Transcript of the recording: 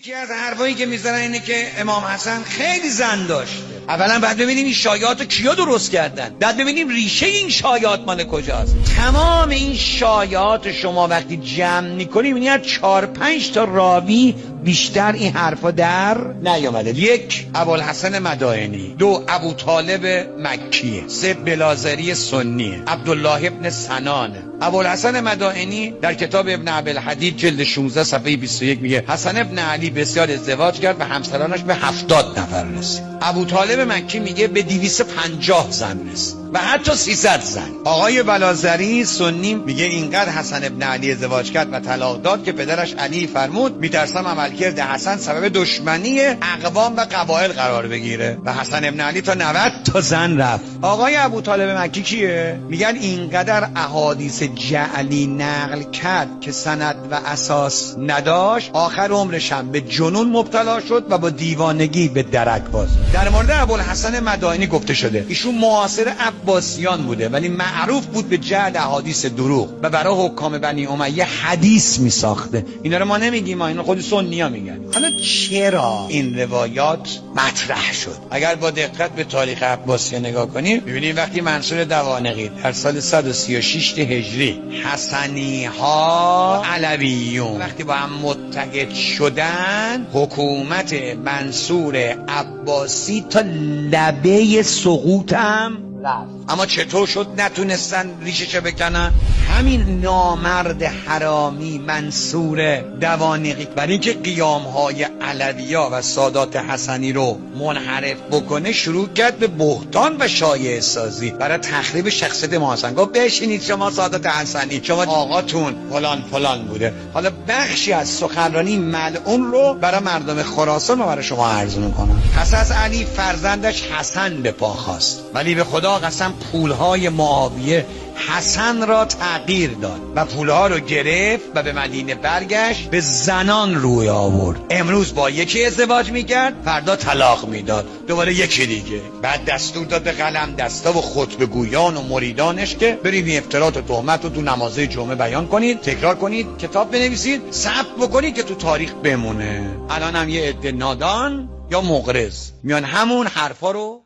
یکی از حرفایی که میزنن اینه که امام حسن خیلی زن داشته. اولا بعد ببینیم این شایعاتو کیا درست کردن، بعد ببینیم ریشه این شایعات مال کجاست. تمام این شایعات شما وقتی جمع میکنی میبینی از 4-5 تا راوی بیشتر این حرفا در نیامده. 1 ابوالحسن مدائنی، 2 ابوطالب مکی، 3 بلازری سنی، عبدالله ابن سنان. ابوالحسن مدائنی در کتاب ابن ابوالحدید جلد 16 صفحه 21 میگه حسن ابن علی بسیار ازدواج کرد و همسرانش به 70 نفر رسید. ابوطالب مکی میگه به 250 زن رسید و حتی 300 زن. آقای بلازری سنی میگه اینقدر حسن ابن علی ازدواج کرد و طلاق داد که پدرش علی فرمود میترسم عملکرد حسن سبب دشمنی اقوام و قبایل قرار بگیره و حسن ابن علی تا 90 تا زن رفت. آقای ابوطالب مکی کیه؟ میگن اینقدر احادیث جعلی نقل کرد که سند و اساس نداشت، آخر عمرش هم به جنون مبتلا شد و با دیوانگی به درک باز. در مورد ابوالحسن مدائنی گفته شده ایشون معاصر عباسیان بوده ولی معروف بود به جعل احادیث دروغ و برای حکام بنی امیه حدیث می ساخته. اینا رو ما نمیگیم، اینا خود سنی‌ها میگن. حالا چرا این روایات مطرح شد؟ اگر با دقت به تاریخ عباسیان نگاه کنیم ببینیم وقتی منصور دوانقی در سال 136 هجری حسنی ها علویون وقتی با هم متحد شدن، حکومت منصور عباسی تا لبه سقوط هم رفت. اما چطور شد نتونستن ریشش بکنن؟ همین نامرد حرامی منصور دوانقی برای اینکه قیام‌های علوی‌ها و سادات حسنی رو منحرف بکنه شروع کرد به بهتان و شایعه سازی برای تخریب شخصیت امام حسن. گفت بشینید شما سادات حسنی، شما آقاتون فلان فلان بوده. حالا بخشی از سخنرانی ملعون رو برای مردم خراسان و برای شما عرض می‌کنم. پس از علی فرزندش حسن به پا خواست ولی به خدا قسم پولهای معاویه حسن را تغییر داد و پولها رو گرفت و به مدینه برگشت، به زنان روی آورد. امروز با یکی ازدواج میکرد، فردا طلاق میداد، دوباره یکی دیگه. بعد دستور داد به قلم دستا و خطبه‌گویان و مریدانش که برید این افترات و تهمت رو تو نماز جمعه بیان کنید، تکرار کنید، کتاب بنویسید، ثبت بکنید که تو تاریخ بمونه. الان هم یه عده نادان یا مغرض میان همون حرفا رو